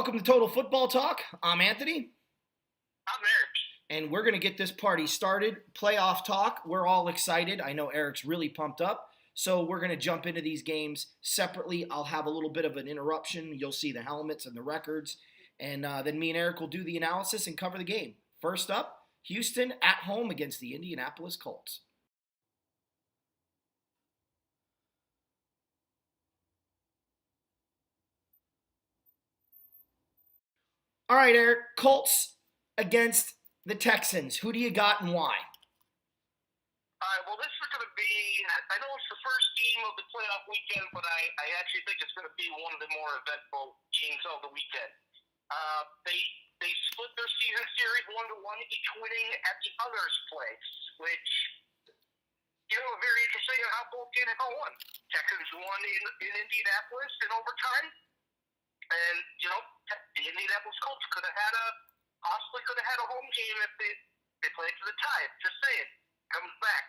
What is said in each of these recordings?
Welcome to Total Football Talk. I'm Anthony. I'm Eric. And we're going to get this party started. Playoff talk. We're all excited. I know Eric's really pumped up. So we're going to jump into these games separately. I'll have a little bit of an interruption. You'll see the helmets and the records. And then me and Eric will do the analysis and cover the game. First up, Houston at home against the Indianapolis Colts. All right, Eric. Colts against the Texans. Who do you got and why? All right, well, this is going to be, I know it's the first game of the playoff weekend, but I actually think it's going to be one of the more eventful games of the weekend. They split their season series 1-1, each winning at the other's place, which, very interesting on how both games go won. Texans won in Indianapolis in overtime, and, the Indianapolis Colts possibly could have had a home game if they played to the tie. Just saying. Comes back.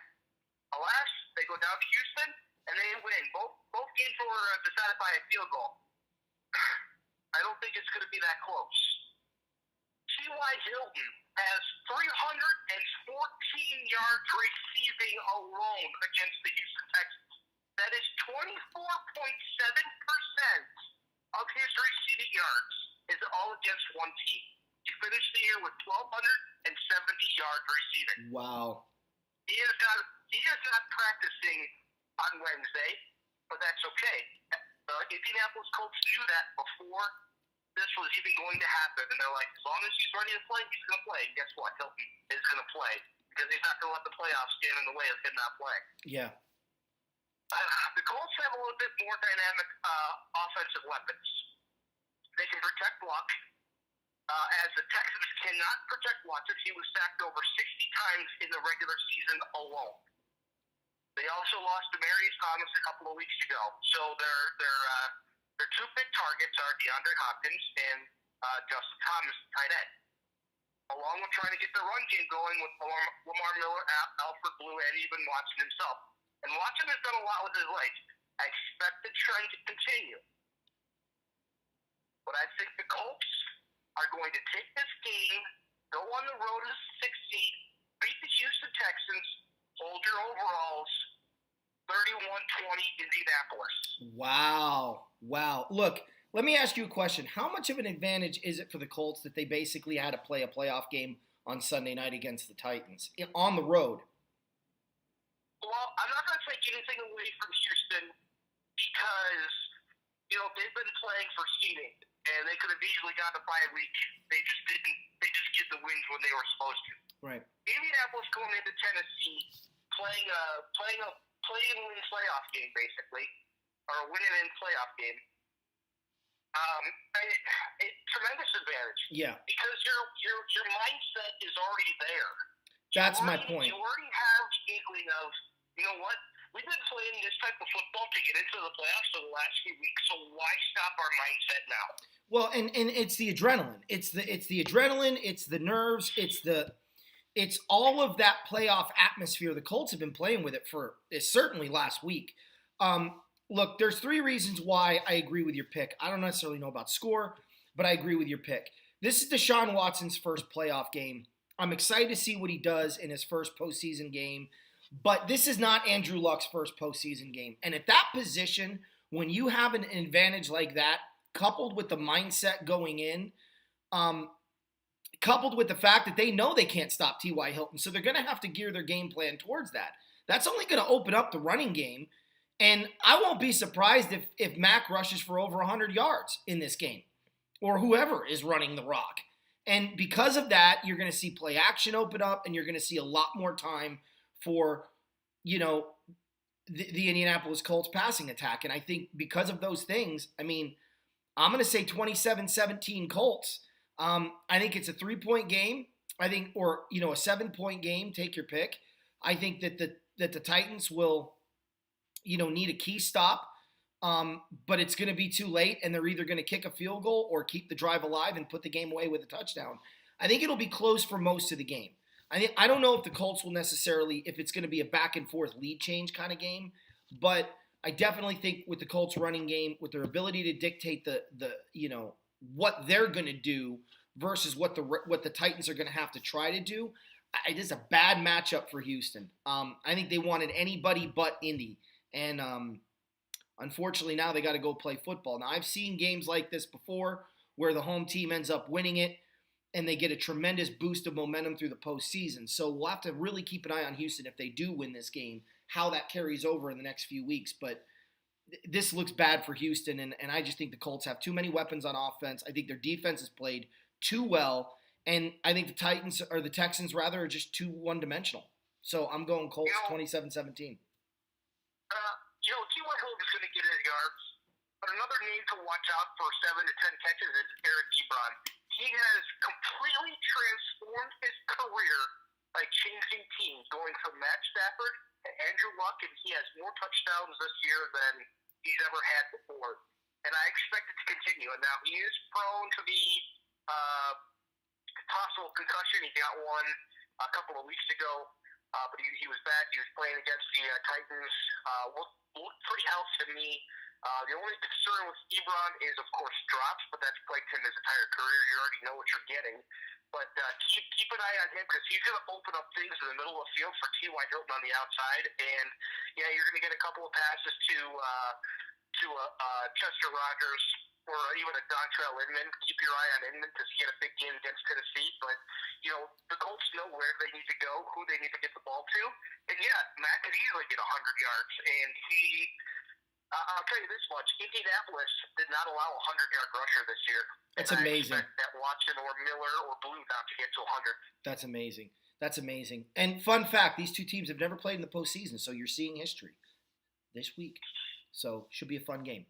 Alas, they go down to Houston, and they win. Both games were decided by a field goal. I don't think it's going to be that close. T.Y. Hilton has 314 yards receiving alone against the Houston Texans. That is 24.7% of his receiving yards is all against one team. He finished the year with 1,270 yards receiving. Wow. He is not practicing on Wednesday, but that's okay. The Indianapolis Colts knew that before this was even going to happen, and they're like, as long as he's ready to play, he's going to play. And guess what? Hilton is going to play because he's not going to let the playoffs stand in the way of him not playing. Yeah. The Colts have a little bit more dynamic offensive weapons. They can protect Luck. As the Texans cannot protect Watson, he was sacked over 60 times in the regular season alone. They also lost Demaryius Thomas a couple of weeks ago, so their two big targets are DeAndre Hopkins and Justin Thomas, tight end, along with trying to get the run game going with Lamar Miller, Alfred Blue, and even Watson himself. And Watson has done a lot with his legs. I expect the trend to continue, but I think the Colts are going to take this game, go on the road as a 6 seed, beat the Houston Texans, hold your overalls, 31-20 Indianapolis. Wow. Look, let me ask you a question. How much of an advantage is it for the Colts that they basically had to play a playoff game on Sunday night against the Titans on the road? Well, I'm not going to take anything away from Houston because, they've been playing for seeding. And they could have easily gotten a bye week. They just didn't. They just get the wins when they were supposed to. Right. Indianapolis going into Tennessee, playing a win playoff game basically, or a win and playoff game. Tremendous advantage. Yeah. Because your mindset is already there. That's my point. You already have the inkling of, you know what? We've been playing this type of football to get into the playoffs for the last few weeks, so why stop our mindset now? Well, and it's the adrenaline. It's the adrenaline, it's the nerves, it's all of that playoff atmosphere. The Colts have been playing with it for certainly last week. Look, there's three reasons why I agree with your pick. I don't necessarily know about score, but I agree with your pick. This is Deshaun Watson's first playoff game. I'm excited to see what he does in his first postseason game. But this is not Andrew Luck's first postseason game. And at that position, when you have an advantage like that, coupled with the mindset going in, coupled with the fact that they know they can't stop T.Y. Hilton, so they're going to have to gear their game plan towards that. That's only going to open up the running game. And I won't be surprised if Mac rushes for over 100 yards in this game, or whoever is running the rock. And because of that, you're going to see play action open up, and you're going to see a lot more time for, the Indianapolis Colts passing attack. And I think because of those things, I'm going to say 27-17 Colts. I think it's a 3-point game. I think, or, a 7-point game, take your pick. I think that the Titans will, need a key stop. But it's going to be too late, and they're either going to kick a field goal or keep the drive alive and put the game away with a touchdown. I think it'll be close for most of the game. I don't know if the Colts will necessarily, if it's going to be a back and forth lead change kind of game, but I definitely think with the Colts running game, with their ability to dictate the what they're going to do versus what the Titans are going to have to try to do. It is a bad matchup for Houston. I think they wanted anybody but Indy, and unfortunately now they got to go play football. Now I've seen games like this before where the home team ends up winning it, and they get a tremendous boost of momentum through the postseason. So we'll have to really keep an eye on Houston if they do win this game, how that carries over in the next few weeks. But this looks bad for Houston, and I just think the Colts have too many weapons on offense. I think their defense has played too well, and I think the Texans rather are just too one-dimensional. So I'm going Colts 27-17. T.Y. Hilton is going to get his yards, but another name to watch out for 7 to 10 catches is Eric Ebron. He has completely transformed his career by changing teams, going from Matt Stafford to Andrew Luck, and he has more touchdowns this year than he's ever had before. And I expect it to continue. And now he is prone to the possible concussion. He got one a couple of weeks ago, but he was back. He was playing against the Titans. Looked pretty healthy to me. The only concern with Ebron is, of course, drops, but that's plagued him his entire career. You already know what you're getting. But keep an eye on him because he's going to open up things in the middle of the field for T.Y. Hilton on the outside. And, yeah, you're going to get a couple of passes to Chester Rogers or even a Dontrell Inman. Keep your eye on Inman because he had a big game against Tennessee. But, the Colts know where they need to go, who they need to get the ball to. And, yeah, Matt could easily get 100 yards. And I'll tell you this much: Indianapolis did not allow a 100-yard rusher this year. That's amazing. I expect that Watson or Miller or Blue not to get to 100. That's amazing. That's amazing. And fun fact: these two teams have never played in the postseason, so you're seeing history this week. So should be a fun game.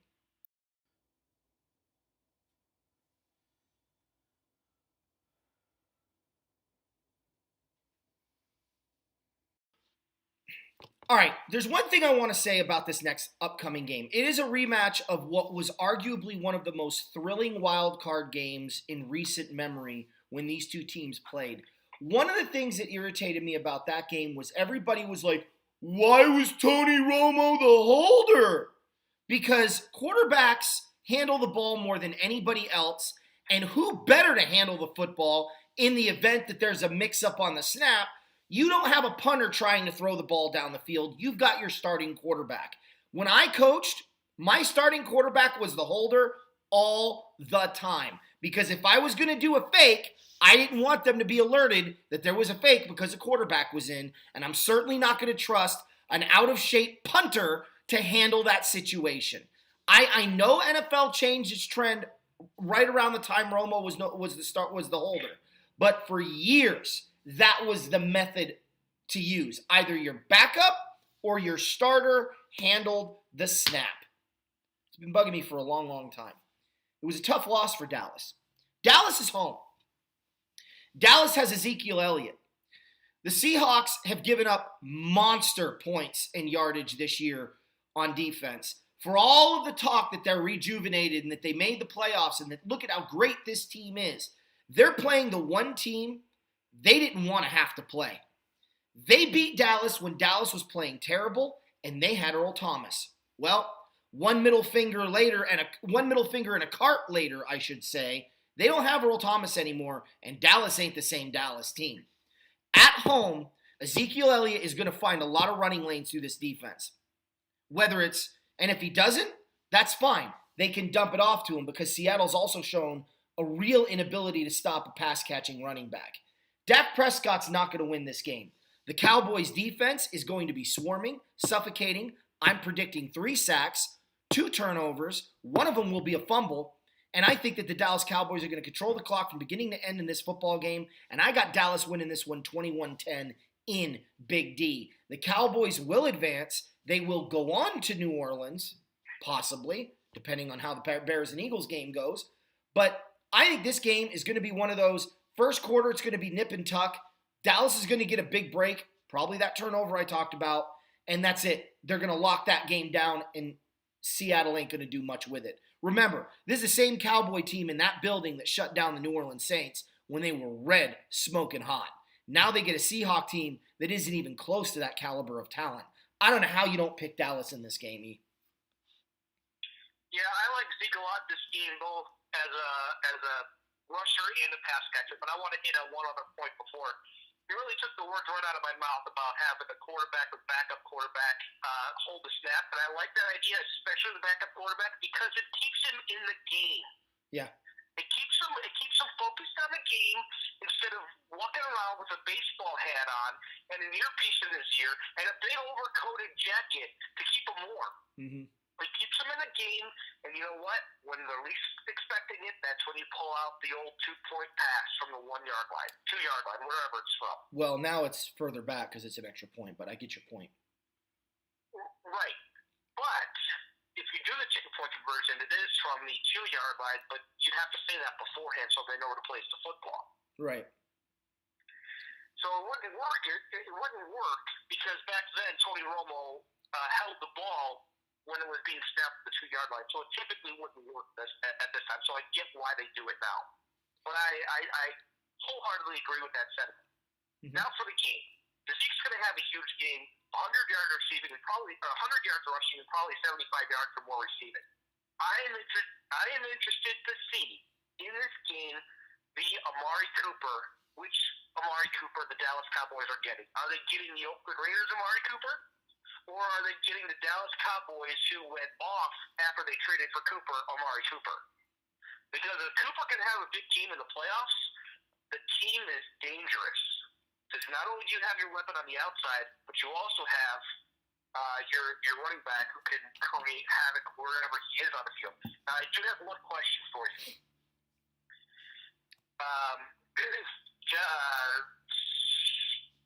All right, there's one thing I want to say about this next upcoming game. It is a rematch of what was arguably one of the most thrilling wild card games in recent memory when these two teams played. One of the things that irritated me about that game was everybody was like, why was Tony Romo the holder? Because quarterbacks handle the ball more than anybody else, and who better to handle the football in the event that there's a mix-up on the snap? You don't have a punter trying to throw the ball down the field. You've got your starting quarterback. When I coached, my starting quarterback was the holder all the time. Because if I was going to do a fake, I didn't want them to be alerted that there was a fake because a quarterback was in. And I'm certainly not going to trust an out-of-shape punter to handle that situation. I know NFL changed its trend right around the time Romo was the holder. But for years, that was the method to use. Either your backup or your starter handled the snap. It's been bugging me for a long, long time. It was a tough loss for Dallas. Dallas is home. Dallas has Ezekiel Elliott. The Seahawks have given up monster points and yardage this year on defense. For all of the talk that they're rejuvenated and that they made the playoffs and that look at how great this team is, they're playing the one team they didn't want to have to play. They beat Dallas when Dallas was playing terrible, and they had Earl Thomas. Well, one middle finger and a cart later, I should say, they don't have Earl Thomas anymore, and Dallas ain't the same Dallas team. At home, Ezekiel Elliott is going to find a lot of running lanes through this defense. And if he doesn't, that's fine. They can dump it off to him because Seattle's also shown a real inability to stop a pass-catching running back. Dak Prescott's not going to win this game. The Cowboys' defense is going to be swarming, suffocating. I'm predicting 3 sacks, 2 turnovers. One of them will be a fumble. And I think that the Dallas Cowboys are going to control the clock from beginning to end in this football game. And I got Dallas winning this one 21-10 in Big D. The Cowboys will advance. They will go on to New Orleans, possibly, depending on how the Bears and Eagles game goes. But I think this game is going to be one of those. First quarter, it's going to be nip and tuck. Dallas is going to get a big break, probably that turnover I talked about, and that's it. They're going to lock that game down, and Seattle ain't going to do much with it. Remember, this is the same Cowboy team in that building that shut down the New Orleans Saints when they were red, smoking hot. Now they get a Seahawk team that isn't even close to that caliber of talent. I don't know how you don't pick Dallas in this game, E. Yeah, I like Zeke a lot this game, both as a rusher and a pass catcher. But I want to hit on one other point before. He really took the words right out of my mouth about having the quarterback or backup quarterback hold the snap, and I like that idea, especially the backup quarterback, because it keeps him in the game. Yeah. It keeps him focused on the game instead of walking around with a baseball hat on and an earpiece in his ear and a big overcoated jacket to keep him warm. Mm-hmm. It keeps him in the game, and you know what? When they're least expecting it, that's when you pull out the old 2-point pass from the 1 yard line, 2 yard line, wherever it's from. Well, now it's further back because it's an extra point, but I get your point. Right. But if you do the chicken point conversion, it is from the 2 yard line, but you'd have to say that beforehand so they know where to place the football. Right. So it wouldn't work. It wouldn't work because back then Tony Romo held the ball when it was being snapped at the 2 yard line. So it typically wouldn't work at this time. So I get why they do it now. But I wholeheartedly agree with that sentiment. Mm-hmm. Now for the game. Zeke's going to have a huge game. 100 yards receiving, and probably 100 yards rushing, and probably 75 yards or more receiving. I am interested to see in this game the Amari Cooper, which Amari Cooper the Dallas Cowboys are getting. Are they getting the Oakland Raiders Amari Cooper? Or are they getting the Dallas Cowboys who went off after they traded for Cooper, Amari Cooper? Because if Cooper can have a big game in the playoffs, the team is dangerous. Because not only do you have your weapon on the outside, but you also have your running back who can create havoc wherever he is on the field. Now, I do have one question for you.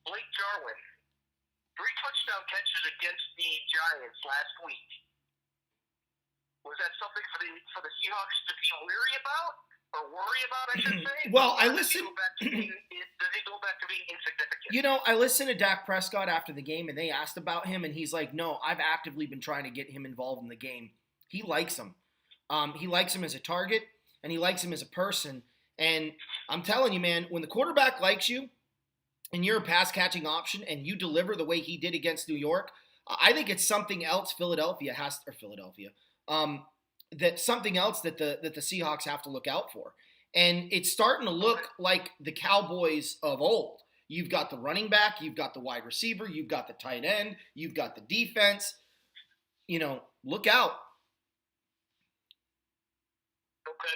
Blake Jarwin, 3 touchdown catches against the Giants last week. Was that something for the Seahawks to be wary about? Or worry about, I should say? Well, I listened. Does he go back to being insignificant? You know, I listened to Dak Prescott after the game, and they asked about him, and he's like, no, I've actively been trying to get him involved in the game. He likes him. He likes him as a target, and he likes him as a person. And I'm telling you, man, when the quarterback likes you, and you're a pass-catching option, and you deliver the way he did against New York, I think it's something else that something else that the Seahawks have to look out for. And it's starting to look like the Cowboys of old. You've got the running back, you've got the wide receiver, you've got the tight end, you've got the defense. You know, look out. Okay.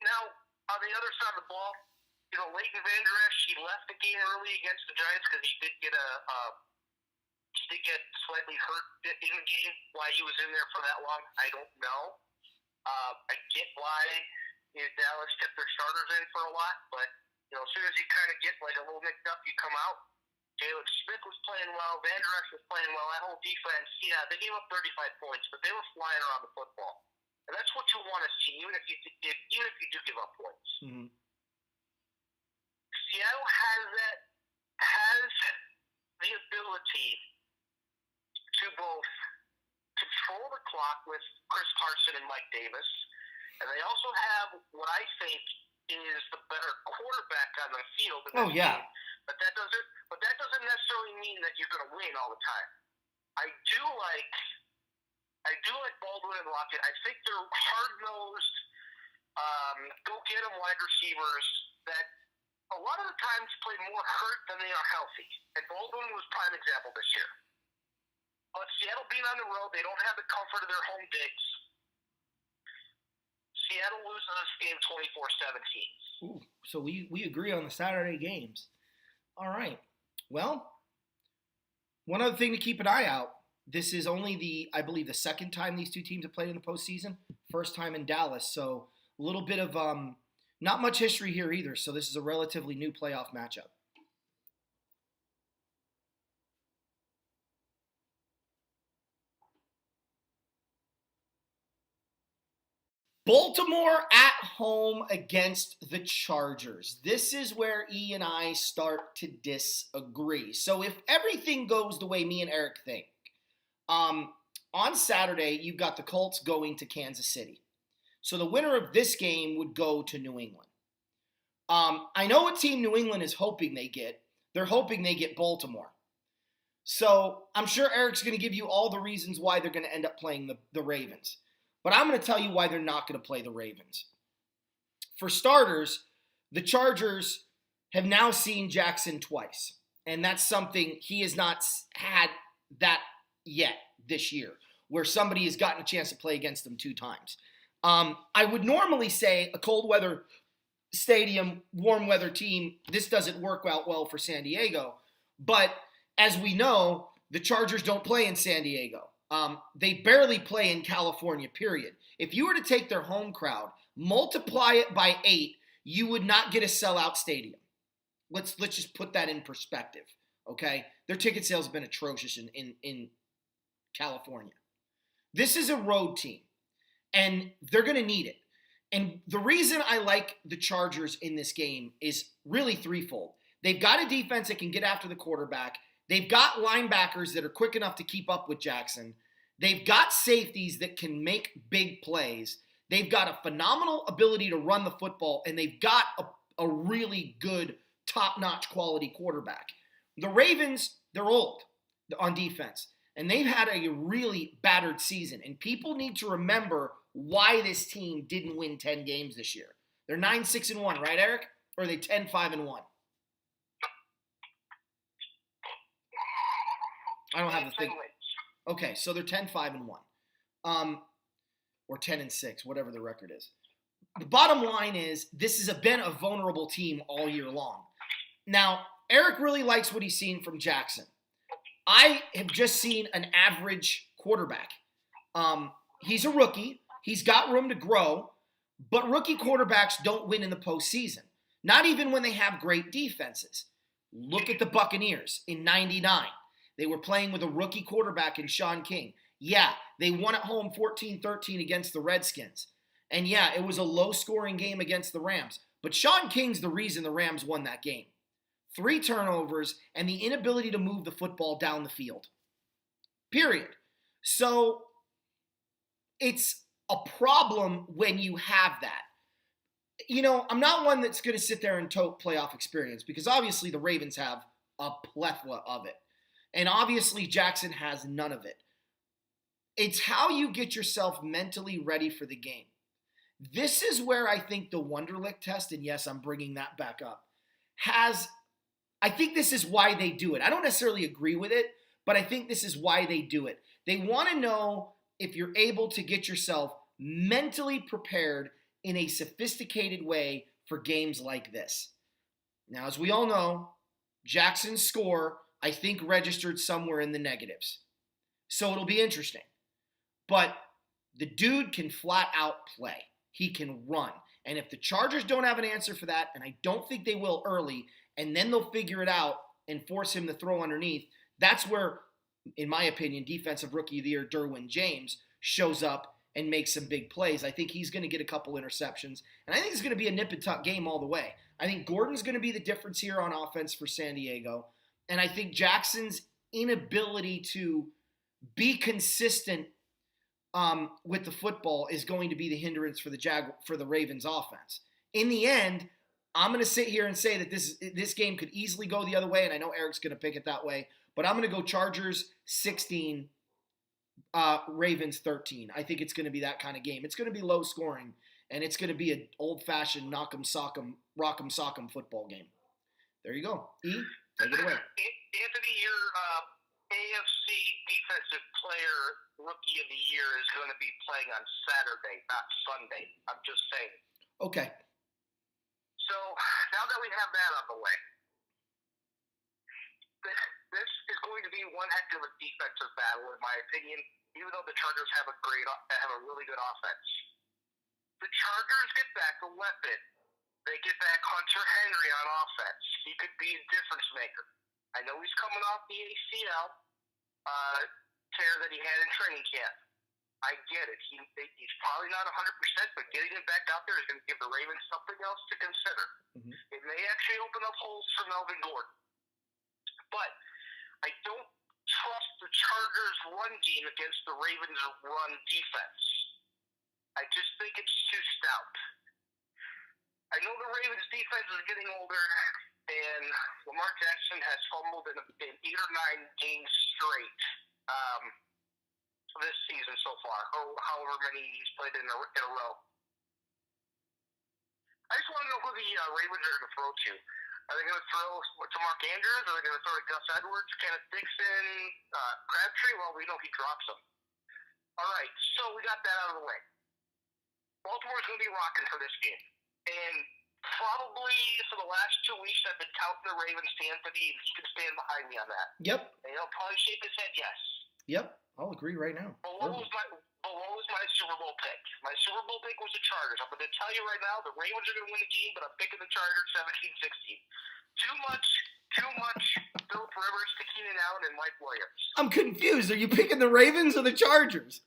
Now, on the other side of the ball, you know, Leighton Vander Esch, he left the game early against the Giants because he did get slightly hurt in the game. Why he was in there for that long, I don't know. I get why Dallas kept their starters in for a lot, but you know, as soon as you kind of get like a little nicked up, you come out. Jalen Smith was playing well. Vander Esch was playing well. That whole defense, yeah, they gave up 35 points, but they were flying around the football, and that's what you want to see, even if you do give up points. Mm-hmm. Seattle has the ability to both control the clock with Chris Carson and Mike Davis, and they also have what I think is the better quarterback on the field. Oh yeah, game. But that doesn't necessarily mean that you're going to win all the time. I do like Baldwin and Lockett. I think they're hard-nosed, go-get-em wide receivers that a lot of the times play more hurt than they are healthy. And Baldwin was prime example this year. But Seattle being on the road, they don't have the comfort of their home digs. Seattle loses this game 24-17. Ooh, so we agree on the Saturday games. All right. Well, one other thing to keep an eye out. This is only I believe the second time these two teams have played in the postseason. First time in Dallas. So a little bit of not much history here either. So this is a relatively new playoff matchup. Baltimore at home against the Chargers. This is where E and I start to disagree. So if everything goes the way me and Eric think, on Saturday, you've got the Colts going to Kansas City. So the winner of this game would go to New England. I know what team New England is hoping they get. They're hoping they get Baltimore. So I'm sure Eric's going to give you all the reasons why they're going to end up playing the Ravens. But I'm going to tell you why they're not going to play the Ravens. For starters, the Chargers have now seen Jackson twice. And that's something he has not had that yet this year, where somebody has gotten a chance to play against them 2 times. I would normally say a cold weather stadium, warm weather team, this doesn't work out well for San Diego. But as we know, the Chargers don't play in San Diego. They barely play in California, period. If you were to take their home crowd, multiply it by 8, you would not get a sellout stadium. Let's just put that in perspective, okay? Their ticket sales have been atrocious in California. This is a road team, and they're going to need it. And the reason I like the Chargers in this game is really threefold. They've got a defense that can get after the quarterback. They've got linebackers that are quick enough to keep up with Jackson. They've got safeties that can make big plays. They've got a phenomenal ability to run the football, and they've got a really good, top-notch quality quarterback. The Ravens, they're old on defense, and they've had a really battered season. And people need to remember why this team didn't win 10 games this year. They're 9-6-1, right, Eric? Or are they 10-5-1? I don't have the thing. Okay, so they're 10-5-1. Or 10-6, whatever the record is. The bottom line is this has been a vulnerable team all year long. Now, Eric really likes what he's seen from Jackson. I have just seen an average quarterback. He's a rookie. He's got room to grow, but rookie quarterbacks don't win in the postseason. Not even when they have great defenses. Look at the Buccaneers in '99. They were playing with a rookie quarterback in Sean King. Yeah, they won at home 14-13 against the Redskins. And yeah, it was a low-scoring game against the Rams. But Sean King's the reason the Rams won that game. 3 turnovers and the inability to move the football down the field. Period. So it's a problem when you have that. You know, I'm not one that's going to sit there and tote playoff experience because obviously the Ravens have a plethora of it. And obviously Jackson has none of it. It's how you get yourself mentally ready for the game. This is where I think the Wonderlic test, and yes, I'm bringing that back up, I think this is why they do it. I don't necessarily agree with it, but I think this is why they do it. They want to know if you're able to get yourself mentally prepared in a sophisticated way for games like this. Now, as we all know, Jackson's score, I think, registered somewhere in the negatives. So it'll be interesting. But the dude can flat out play. He can run. And if the Chargers don't have an answer for that, and I don't think they will early, and then they'll figure it out and force him to throw underneath, that's where, in my opinion, Defensive Rookie of the Year Derwin James shows up and makes some big plays. I think he's going to get a couple interceptions, and I think it's going to be a nip-and-tuck game all the way. I think Gordon's going to be the difference here on offense for San Diego, and I think Jackson's inability to be consistent with the football is going to be the hindrance for the Ravens offense. In the end, I'm going to sit here and say that this game could easily go the other way, and I know Eric's going to pick it that way, but I'm going to go Chargers 16, Ravens 13. I think it's going to be that kind of game. It's going to be low scoring, and it's going to be an old-fashioned knock-em, sock-em, rock-em, sock-em football game. There you go. E, take it away. Anthony, your AFC Defensive Player Rookie of the Year is going to be playing on Saturday, not Sunday. I'm just saying. Okay. So now that we have that out of the way, this is going to be one heck of a defensive battle, in my opinion. Even though the Chargers have a really good offense, the Chargers get back a weapon. They get back Hunter Henry on offense. He could be a difference maker. I know he's coming off the ACL tear that he had in training camp. I get it. He's probably not 100%, but getting him back out there is going to give the Ravens something else to consider. Mm-hmm. It may actually open up holes for Melvin Gordon. But I don't trust the Chargers' run game against the Ravens' run defense. I just think it's too stout. I know the Ravens' defense is getting older. and Lamar Jackson has fumbled in 8 or 9 games straight this season so far, or however many he's played in a row. I just want to know who the Ravens are going to throw to. Are they going to throw to Mark Andrews? Are they going to throw to Gus Edwards, Kenneth Dixon, Crabtree? Well, we know he drops them. All right, so we got that out of the way. Baltimore's going to be rocking for this game. And probably for the last 2 weeks, I've been touting the Ravens to Anthony, and he can stand behind me on that. Yep. And he'll probably shake his head yes. Yep. I'll agree right now. Below was my Super Bowl pick. My Super Bowl pick was the Chargers. I'm going to tell you right now, the Ravens are going to win the game, but I'm picking the Chargers 17-16. Too much Philip Rivers to Keenan Allen and Mike Williams. I'm confused. Are you picking the Ravens or the Chargers?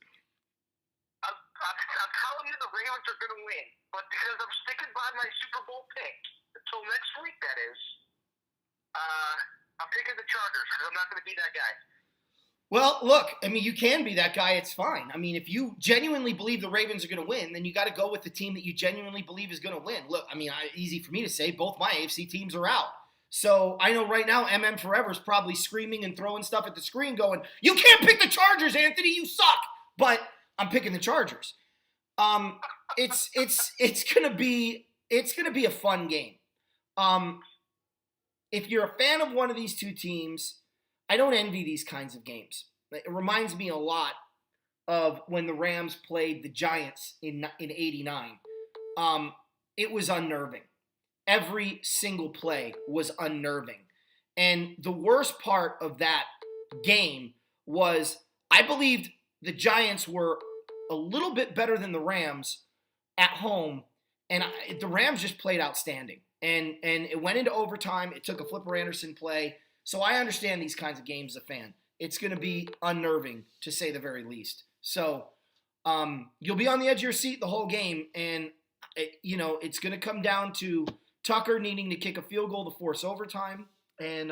I'm telling you the Ravens are going to win, but because I'm sticking by my Super Bowl pick until next week, that is, I'm picking the Chargers because I'm not going to be that guy. Well, look, I mean, you can be that guy. It's fine. I mean, if you genuinely believe the Ravens are going to win, then you got to go with the team that you genuinely believe is going to win. Look, I mean, easy for me to say, both my AFC teams are out. So I know right now MM Forever is probably screaming and throwing stuff at the screen going, you can't pick the Chargers, Anthony, you suck. But I'm picking the Chargers. It's gonna be a fun game. If you're a fan of one of these two teams, I don't envy these kinds of games. It reminds me a lot of when the Rams played the Giants in '89. It was unnerving. Every single play was unnerving. And the worst part of that game was I believed the Giants were a little bit better than the Rams at home, and the Rams just played outstanding. And it went into overtime. It took a Flipper Anderson play. So I understand these kinds of games as a fan. It's going to be unnerving, to say the very least. So you'll be on the edge of your seat the whole game, and it's going to come down to Tucker needing to kick a field goal to force overtime. And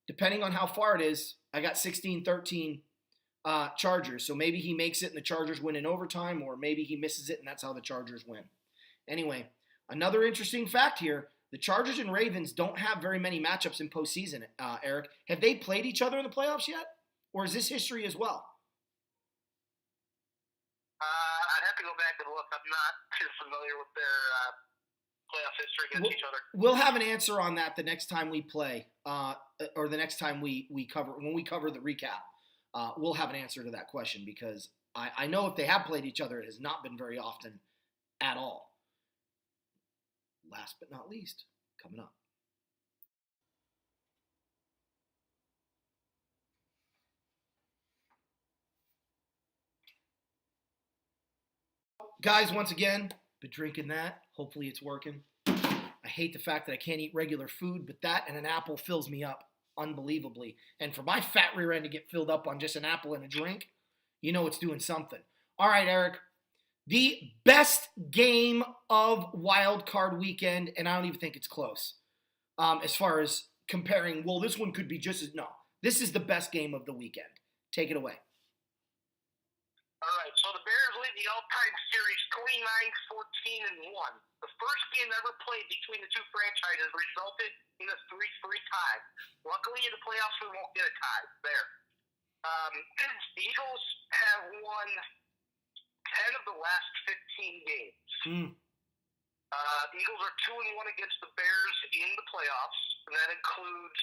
depending on how far it is, I got 16-13 Chargers. So maybe he makes it and the Chargers win in overtime, or maybe he misses it and that's how the Chargers win. Anyway, another interesting fact here, the Chargers and Ravens don't have very many matchups in postseason, Eric. Have they played each other in the playoffs yet? Or is this history as well? I'd have to go back and look. I'm not too familiar with their playoff history against each other. We'll have an answer on that the next time we play, or the next time we cover, when we cover the recap. We'll have an answer to that question because I know if they have played each other, it has not been very often at all. Last but not least, coming up. Guys, once again, been drinking that. Hopefully it's working. I hate the fact that I can't eat regular food, but that and an apple fills me up unbelievably. And for my fat rear end to get filled up on just an apple and a drink, you know it's doing something. All right, Eric. The best game of Wild Card Weekend, and I don't even think it's close. As far as comparing, well, this one could be just as, no. This is the best game of the weekend. Take it away. All right, so the Bears lead the all-time series 29-14-1. The first game ever played between the two franchises resulted in a 3-3 tie. Luckily, in the playoffs, we won't get a tie there. The Eagles have won 10 of the last 15 games. The Eagles are 2-1 against the Bears in the playoffs, and that includes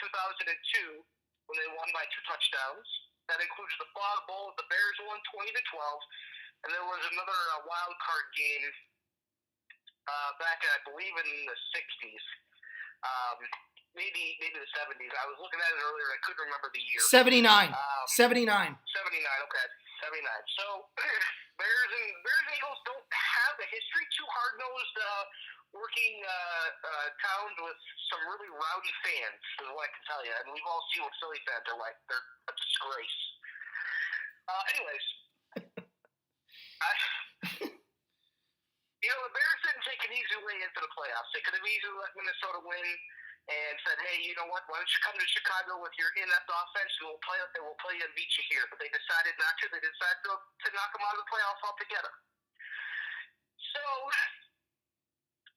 2002 when they won by 2 touchdowns. That includes the Fog Bowl. The Bears won 20-12, and there was another wild card game back, I believe, in the 60s, maybe the 70s. I was looking at it earlier. I couldn't remember the year. 79. 79. Okay, 79. So Bears and Eagles don't have a history. Two hard-nosed working towns with some really rowdy fans, is what I can tell you. And we've all seen what Philly fans are like. They're a disgrace. Anyways, the Bears didn't take an easy way into the playoffs. They could have easily let Minnesota win and said, hey, you know what, why don't you come to Chicago with your inept offense and we'll play you and beat you here. But they decided not to. They decided to knock them out of the playoffs altogether. So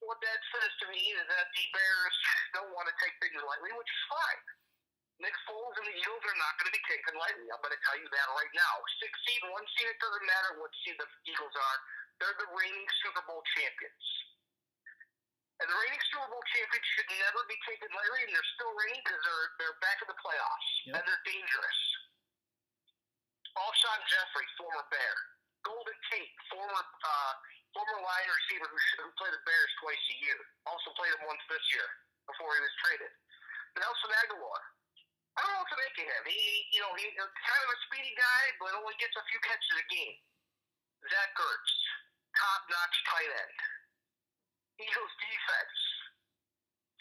what that says to me is that the Bears don't want to take things lightly, which is fine. Nick Foles and the Eagles are not going to be taken lightly. I'm going to tell you that right now. 6 seed, 1 seed, it doesn't matter what seed the Eagles are. They're the reigning Super Bowl champions. And the reigning Super Bowl champions should never be taken lightly, and they're still reigning because they're back in the playoffs, and they're dangerous. Alshon Jeffrey, former Bear. Golden Tate, former wide receiver who played the Bears twice a year. Also played him once this year before he was traded. Nelson Aguilar. I don't know what to make of him. He's kind of a speedy guy, but only gets a few catches a game. Zach Ertz, top-notch tight end. Eagles defense.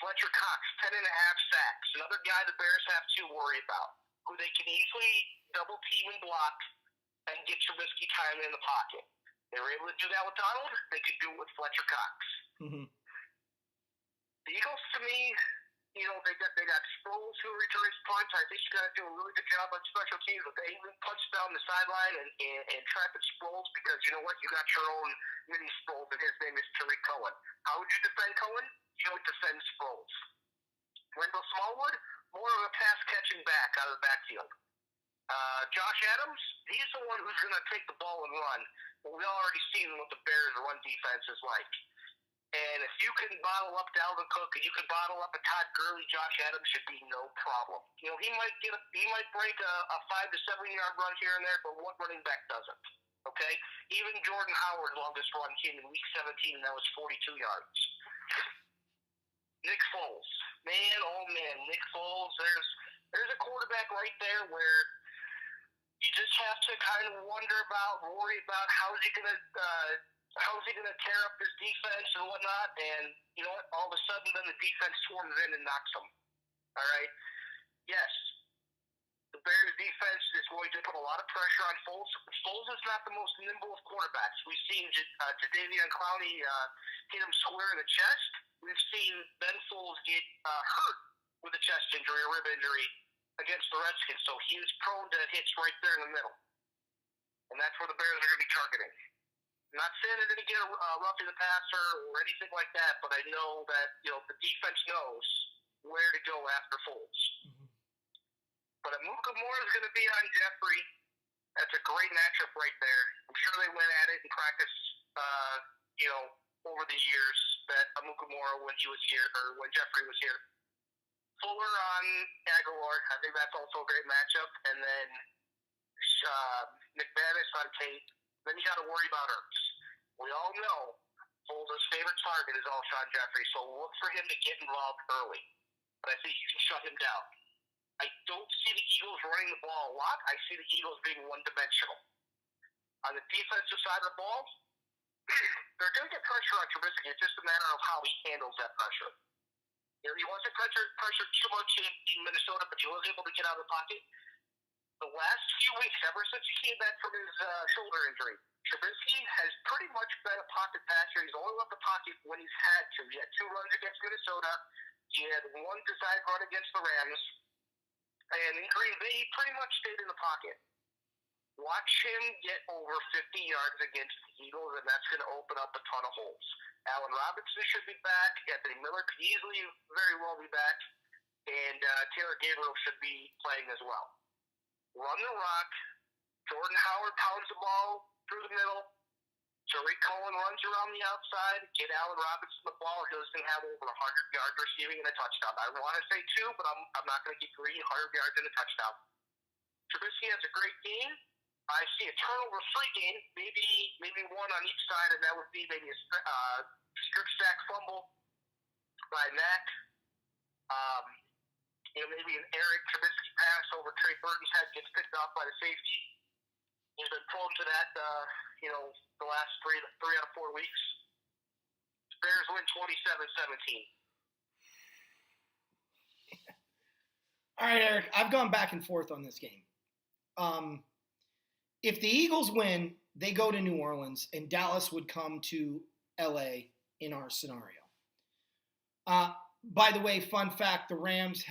Fletcher Cox, 10.5 sacks. Another guy the Bears have to worry about, who they can easily double team and block and get Trubisky time in the pocket. They were able to do that with Donald. They could do it with Fletcher Cox. Mm-hmm. The Eagles, to me, they got Sproles who returns punts. I think he's got to do a really good job on special teams, but they even punched down the sideline and trapped at Sproles because you know what? You got your own mini Sproles, and his name is Tariq Cohen. How would you defend Cohen? You would defend Sproles. Wendell Smallwood, more of a pass-catching back out of the backfield. Josh Adams, he's the one who's going to take the ball and run. But we already seen what the Bears' run defense is like. And if you can bottle up Dalvin Cook and you can bottle up a Todd Gurley, Josh Adams should be no problem. He might break a 5 to 7 yard run here and there, but what running back doesn't? Okay, even Jordan Howard's longest run came in Week 17, and that was 42 yards. Nick Foles, man, oh man, Nick Foles. There's a quarterback right there where you just have to kind of worry about how is he going to tear up this defense and whatnot. And you know what? All of a sudden, then the defense swarms in and knocks them. All right. Yes, the Bears defense is going to put a lot of pressure on Foles. Foles is not the most nimble of quarterbacks. We've seen Jadeveon Clowney hit him square in the chest. We've seen Ben Foles get hurt with a chest injury, a rib injury, against the Redskins. So he is prone to hits right there in the middle. And that's where the Bears are going to be targeting. I'm not saying they're going to get a roughing the passer or anything like that, but I know that the defense knows where to go after Foles. Mm-hmm. But Amuka Moore is going to be on Jeffrey. That's a great matchup right there. I'm sure they went at it in practice, over the years that Amuka Moore when he was here or when Jeffrey was here. Fuller on Aguilar. I think that's also a great matchup. And then McManus on Tate. Then you got to worry about Ertz. We all know Foles' favorite target is Alshon Jeffrey, so look for him to get involved early. But I think you can shut him down. I don't see the Eagles running the ball a lot. I see the Eagles being one-dimensional. On the defensive side of the ball, they're going to get pressure on Trubisky. It's just a matter of how he handles that pressure. He wasn't pressured too much in Minnesota, but he was able to get out of the pocket. The last few weeks, ever since he came back from his shoulder injury, Trubisky has pretty much been a pocket passer. He's only left the pocket when he's had to. He had 2 runs against Minnesota. He had 1 decided run against the Rams. And in Green Bay, he pretty much stayed in the pocket. Watch him get over 50 yards against the Eagles, and that's going to open up a ton of holes. Allen Robinson should be back. Anthony Miller could easily, very well be back. And Taylor Gabriel should be playing as well. Run the rock. Jordan Howard pounds the ball through the middle. Tariq Cohen runs around the outside. Get Allen Robinson the ball. He's going to have over 100 yards receiving and a touchdown. I want to say 2, but I'm not going to get greedy. 100 yards and a touchdown. Trubisky has a great game. I see a turnover-free game, maybe 1 on each side, and that would be maybe a strip sack fumble by Mack. Maybe an Eric Trubisky pass over Trey Burton's head gets picked off by the safety. He's been prone to that, the last 3 out of 4 weeks. Bears win 27-17. All right, Eric, I've gone back and forth on this game. If the Eagles win, they go to New Orleans, and Dallas would come to LA in our scenario. By the way, fun fact, the Rams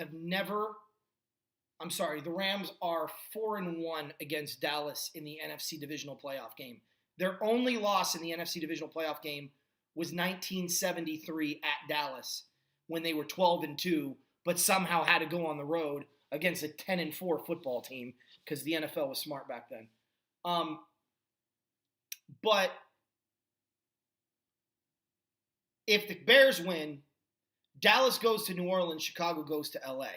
are 4-1 against Dallas in the NFC Divisional Playoff game. Their only loss in the NFC Divisional Playoff game was 1973 at Dallas when they were 12-2, but somehow had to go on the road against a 10-4 football team because the NFL was smart back then. But if the Bears win, Dallas goes to New Orleans, Chicago goes to LA.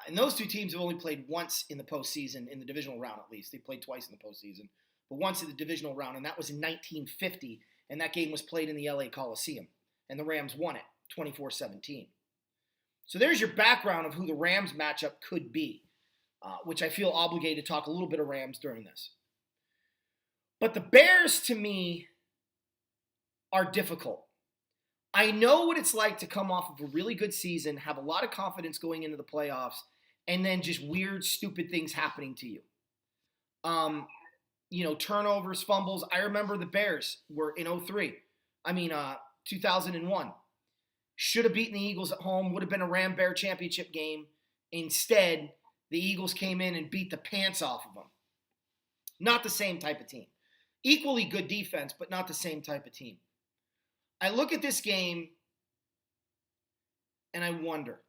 And those two teams have only played once in the postseason, in the divisional round at least. They played twice in the postseason, but once in the divisional round, and that was in 1950, and that game was played in the LA Coliseum, and the Rams won it 24-17. So there's your background of who the Rams matchup could be, which I feel obligated to talk a little bit of Rams during this. But the Bears, to me, are difficult. I know what it's like to come off of a really good season, have a lot of confidence going into the playoffs, and then just weird, stupid things happening to you. Turnovers, fumbles. I remember the Bears were in 2001. Should have beaten the Eagles at home, would have been a Ram-Bear championship game. Instead, the Eagles came in and beat the pants off of them. Not the same type of team. Equally good defense, but not the same type of team. I look at this game and I wonder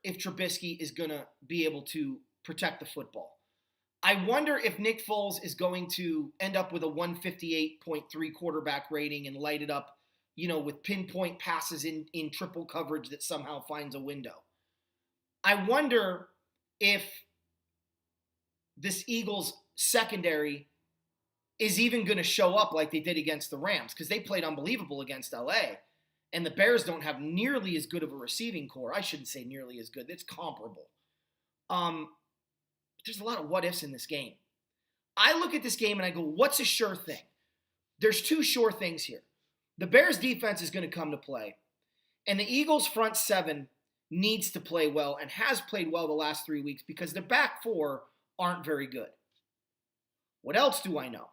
if Trubisky is going to be able to protect the football. I wonder if Nick Foles is going to end up with a 158.3 quarterback rating and light it up, with pinpoint passes in triple coverage that somehow finds a window. I wonder if this Eagles secondary is even going to show up like they did against the Rams, because they played unbelievable against LA, and the Bears don't have nearly as good of a receiving core. I shouldn't say nearly as good. It's comparable. There's a lot of what ifs in this game. I look at this game and I go, what's a sure thing? There's two sure things here. The Bears defense is going to come to play, and the Eagles front seven needs to play well and has played well the last 3 weeks because their back four aren't very good. What else do I know?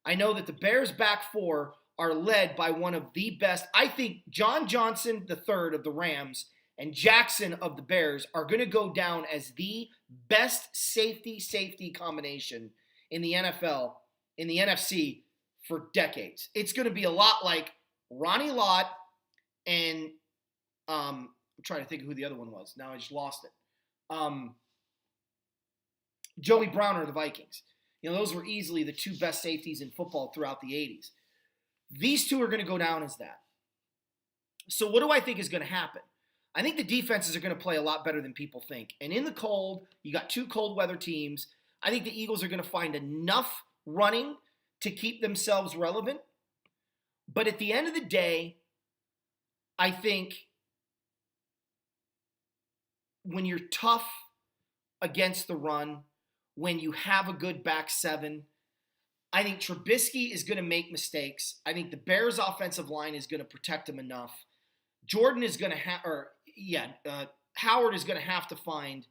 I know that the Bears back four are led by one of the best. I think John Johnson III of the Rams and Jackson of the Bears are going to go down as the best safety combination in the NFL, in the NFC for decades. It's going to be a lot like Ronnie Lott and I'm trying to think of who the other one was. Now I just lost it. Joey Browner of the Vikings. Those were easily the two best safeties in football throughout the 80s. These two are going to go down as that. So what do I think is going to happen? I think the defenses are going to play a lot better than people think. And in the cold, you got two cold weather teams. I think the Eagles are going to find enough running to keep themselves relevant. But at the end of the day, I think when you're tough against the run, when you have a good back seven, I think Trubisky is going to make mistakes. I think the Bears' offensive line is going to protect him enough. Howard is going to have to find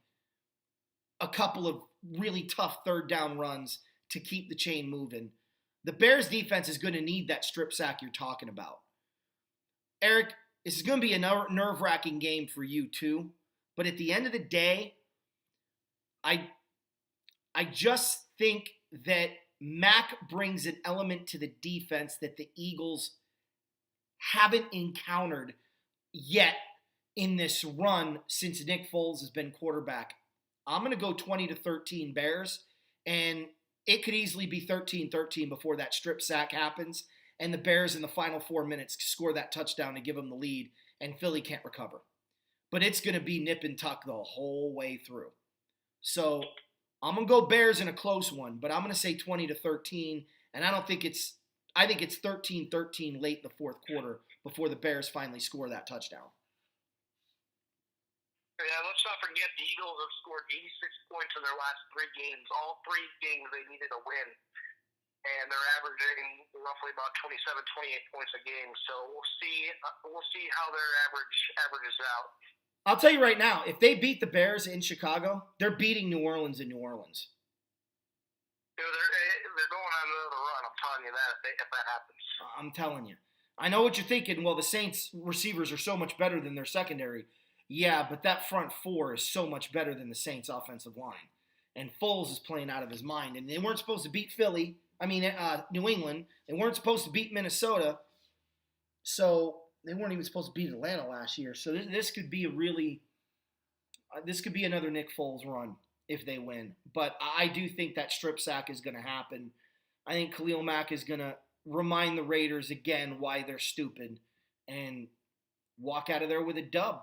a couple of really tough third down runs to keep the chain moving. The Bears' defense is going to need that strip sack you're talking about. Eric, this is going to be a nerve-wracking game for you too. But at the end of the day, I just think that Mac brings an element to the defense that the Eagles haven't encountered yet in this run since Nick Foles has been quarterback. I'm going to go 20-13 Bears, and it could easily be 13-13 before that strip sack happens, and the Bears in the final 4 minutes score that touchdown to give them the lead, and Philly can't recover. But it's going to be nip and tuck the whole way through. So I'm going to go Bears in a close one, but I'm going to say 20-13, and I think it's 13-13 late in the fourth quarter before the Bears finally score that touchdown. Yeah, let's not forget the Eagles have scored 86 points in their last 3 games. All 3 games they needed a win, and they're averaging roughly about 27, 28 points a game. So we'll see how their averages out. I'll tell you right now, if they beat the Bears in Chicago, they're beating New Orleans in New Orleans. They're going on another run. I'm telling you that if that happens. I'm telling you. I know what you're thinking. Well, the Saints receivers are so much better than their secondary. Yeah, but that front four is so much better than the Saints offensive line. And Foles is playing out of his mind. And they weren't supposed to beat Philly. New England. They weren't supposed to beat Minnesota, so they weren't even supposed to beat Atlanta last year. So this could be this could be another Nick Foles run if they win. But I do think that strip sack is going to happen. I think Khalil Mack is going to remind the Raiders again why they're stupid and walk out of there with a dub,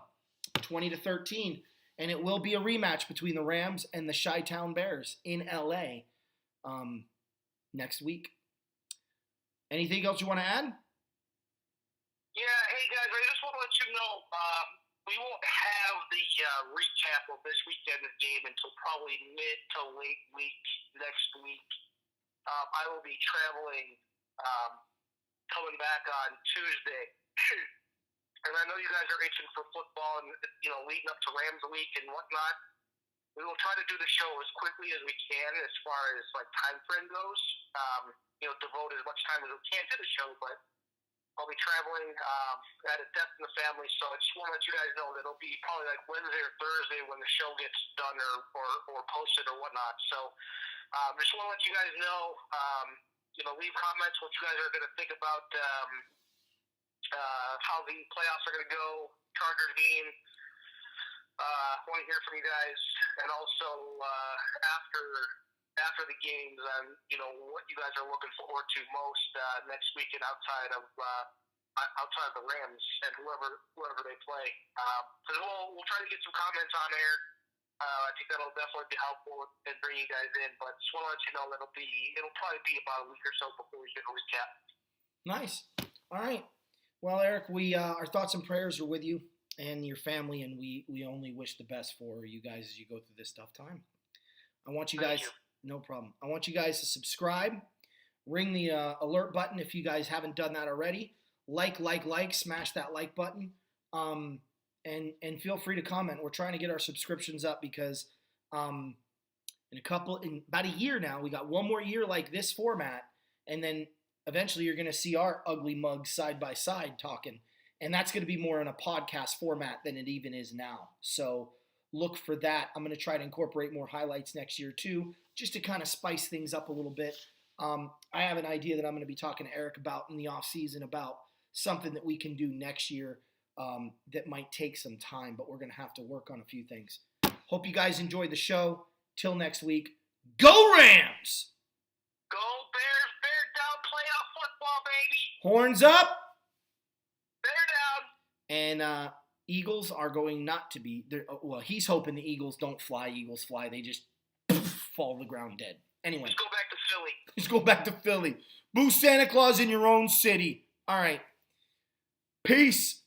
20-13. And it will be a rematch between the Rams and the Chi-Town Bears in LA next week. Anything else you want to add? Yeah, hey guys, I just want to let you know we won't have the recap of this weekend's game until probably mid to late week next week. I will be traveling, coming back on Tuesday. And I know you guys are itching for football and, leading up to Rams week and whatnot. We will try to do the show as quickly as we can as far as, time frame goes. Devote as much time as we can to the show, but I'll be traveling at a death in the family, so I just want to let you guys know that it'll be probably Wednesday or Thursday when the show gets done or posted or whatnot. So just want to let you guys know, leave comments what you guys are going to think about how the playoffs are going to go, Chargers game. Want to hear from you guys, and also after the games, what you guys are looking forward to most next weekend outside of the Rams and whoever they play. So we'll try to get some comments on air. I think that'll definitely be helpful in bringing you guys in. But just want to let you know that it'll probably be about a week or so before we get a recap. Nice. All right. Well, Eric, we our thoughts and prayers are with you and your family, and we only wish the best for you guys as you go through this tough time. I want you guys. No problem. I want you guys to subscribe, ring the alert button if you guys haven't done that already. Like, smash that like button, and feel free to comment. We're trying to get our subscriptions up because in about a year now, we got one more year like this format, and then eventually you're going to see our ugly mugs side by side talking, and that's going to be more in a podcast format than it even is now. So look for that. I'm going to try to incorporate more highlights next year too, just to kind of spice things up a little bit. I have an idea that I'm going to be talking to Eric about in the off season about something that we can do next year that might take some time, but we're going to have to work on a few things. Hope you guys enjoyed the show. Till next week, go Rams! Go Bears! Bear down! Playoff football, baby! Horns up! Bear down! And Eagles are going not to be there. Well, he's hoping the Eagles don't fly. Eagles fly. They just fall to the ground dead. Anyway. Let's go back to Philly. Let's go back to Philly. Boo Santa Claus in your own city. All right. Peace.